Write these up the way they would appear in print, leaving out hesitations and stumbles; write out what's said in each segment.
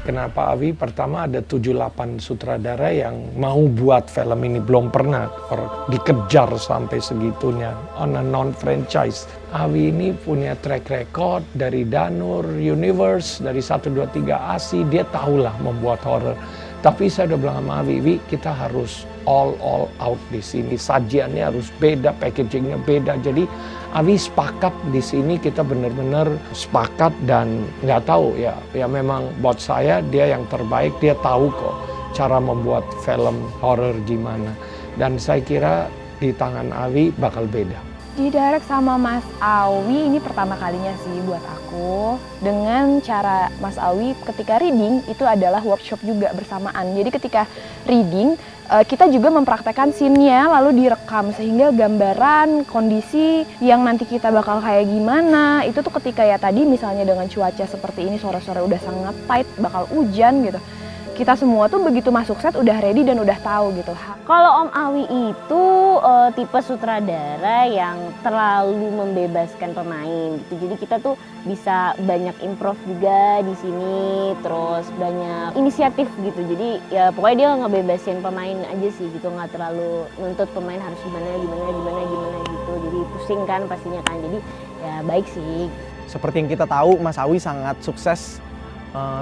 Kenapa Awi? Pertama ada 7-8 sutradara yang mau buat film ini, belum pernah dikejar sampai segitunya on a non-franchise. Awi ini punya track record dari Danur, Universe, dari 123 ASI, dia tahulah membuat horror. Tapi saya udah bilang sama Awi, Wi, kita harus all out di sini. Sajiannya harus beda, packagingnya beda. Jadi Awi sepakat di sini, kita benar-benar sepakat dan nggak tahu ya memang buat saya dia yang terbaik, dia tahu kok cara membuat film horror gimana. Dan saya kira di tangan Awi bakal beda. Didirect sama Mas Awi ini pertama kalinya sih buat aku. Dengan cara Mas Awi ketika reading itu adalah workshop juga bersamaan. Jadi ketika reading kita juga mempraktekkan scene-nya lalu direkam sehingga gambaran kondisi yang nanti kita bakal kayak gimana itu tuh ketika ya tadi misalnya dengan cuaca seperti ini sore-sore udah sangat tight bakal hujan gitu. Kita semua tuh begitu masuk set udah ready dan udah tahu gitu. Kalau Om Awi itu tipe sutradara yang terlalu membebaskan pemain gitu. Jadi kita tuh bisa banyak improv juga di sini, terus banyak inisiatif gitu. Jadi ya pokoknya dia ngebebasin pemain aja sih gitu, nggak terlalu nuntut pemain harus gimana gitu. Jadi pusing kan pastinya kan. Jadi ya baik sih. Seperti yang kita tahu, Mas Awi sangat sukses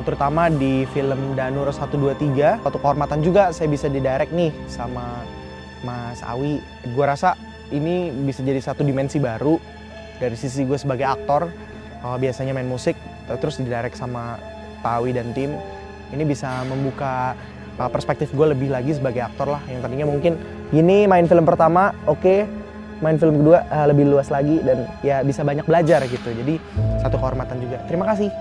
terutama di film Danur 123. Suatu kehormatan juga saya bisa didirect nih sama Mas Awi. Gue rasa ini bisa jadi satu dimensi baru dari sisi gue sebagai aktor. Biasanya main musik, terus didirect sama Pak Awi dan tim. Ini bisa membuka perspektif gue lebih lagi sebagai aktor lah. Yang tadinya mungkin gini main film pertama, oke. Main film kedua lebih luas lagi dan ya bisa banyak belajar gitu. Jadi satu kehormatan juga. Terima kasih.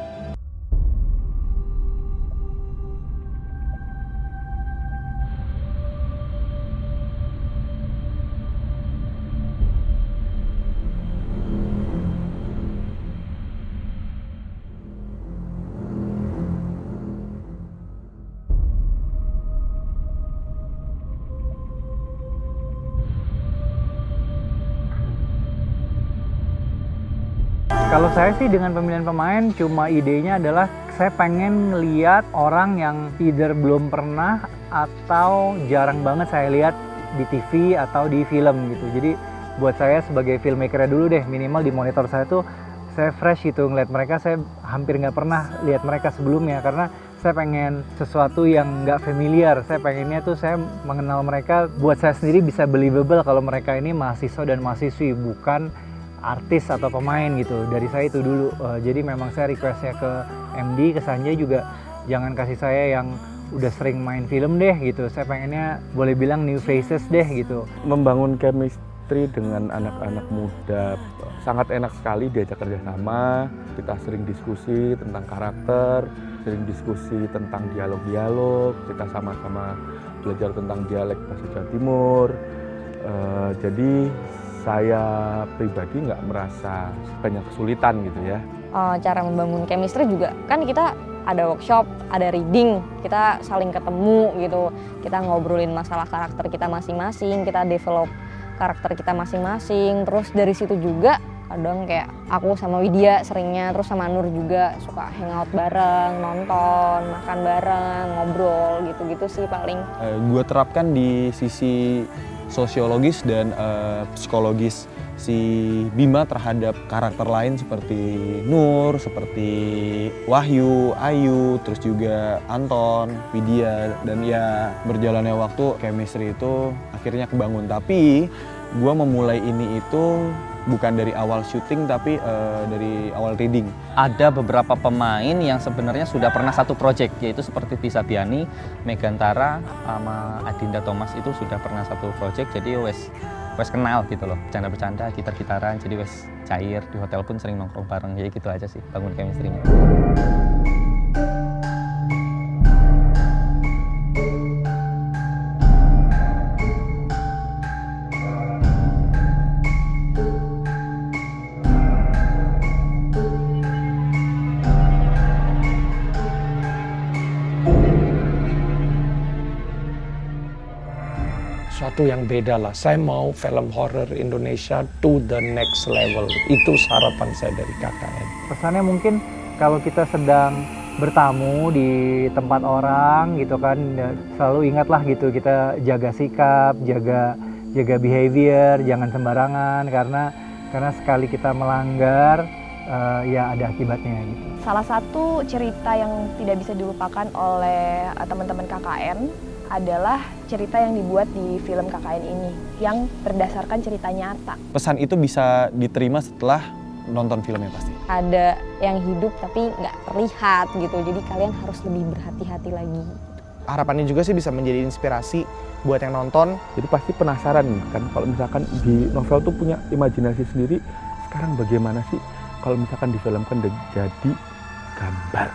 Kalau saya sih dengan pemilihan pemain cuma idenya adalah saya pengen ngeliat orang yang either belum pernah atau jarang banget saya lihat di TV atau di film gitu. Jadi buat saya sebagai filmmaker dulu deh, minimal di monitor saya tuh saya fresh gitu ngeliat mereka. Saya hampir nggak pernah lihat mereka sebelumnya karena saya pengen sesuatu yang nggak familiar. Saya pengennya tuh saya mengenal mereka, buat saya sendiri bisa believable kalau mereka ini mahasiswa dan mahasiswi, bukan artis atau pemain gitu. Dari saya itu dulu. Jadi memang saya requestnya ke MD, ke Sanjay juga jangan kasih saya yang udah sering main film deh gitu. Saya pengennya boleh bilang new faces deh gitu. Membangun chemistry dengan anak-anak muda sangat enak sekali diajak kerjasama. Kita sering diskusi tentang karakter, sering diskusi tentang dialog-dialog. Kita sama-sama belajar tentang dialek bahasa Jawa Timur. Jadi saya pribadi nggak merasa banyak kesulitan gitu ya. Cara membangun chemistry juga kan kita ada workshop, ada reading, kita saling ketemu gitu. Kita ngobrolin masalah karakter kita masing-masing, kita develop karakter kita masing-masing. Terus dari situ juga kadang kayak aku sama Widya seringnya, terus sama Nur juga suka hangout bareng, nonton, makan bareng, ngobrol gitu-gitu sih paling. Gue terapkan di sisi sosiologis dan psikologis si Bima terhadap karakter lain seperti Nur, seperti Wahyu, Ayu, terus juga Anton, Widya, dan ya berjalannya waktu chemistry itu akhirnya kebangun. Tapi gue memulai ini itu bukan dari awal syuting tapi dari awal reading. Ada beberapa pemain yang sebenarnya sudah pernah satu project, yaitu seperti Tisa Biani, Megantara, sama Adinda Thomas itu sudah pernah satu project, jadi wes kenal gitu loh, bercanda-bercanda, gitar-gitaran, jadi wes cair, di hotel pun sering nongkrong bareng, jadi gitu aja sih bangun chemistry-nya. Suatu yang beda lah. Saya mau film horror Indonesia to the next level. Itu harapan saya dari KKN. Pesannya mungkin kalau kita sedang bertamu di tempat orang gitu kan, selalu ingatlah gitu, kita jaga sikap, jaga behavior, jangan sembarangan, karena sekali kita melanggar ya ada akibatnya gitu. Salah satu cerita yang tidak bisa dilupakan oleh teman-teman KKN adalah cerita yang dibuat di film KKN ini yang berdasarkan cerita nyata. Pesan itu bisa diterima setelah nonton filmnya pasti. Ada yang hidup tapi nggak terlihat gitu, jadi kalian harus lebih berhati-hati lagi. Harapannya juga sih bisa menjadi inspirasi buat yang nonton. Jadi pasti penasaran kan kalau misalkan di novel tuh punya imajinasi sendiri, sekarang bagaimana sih kalau misalkan difilmkan dan jadi gambar.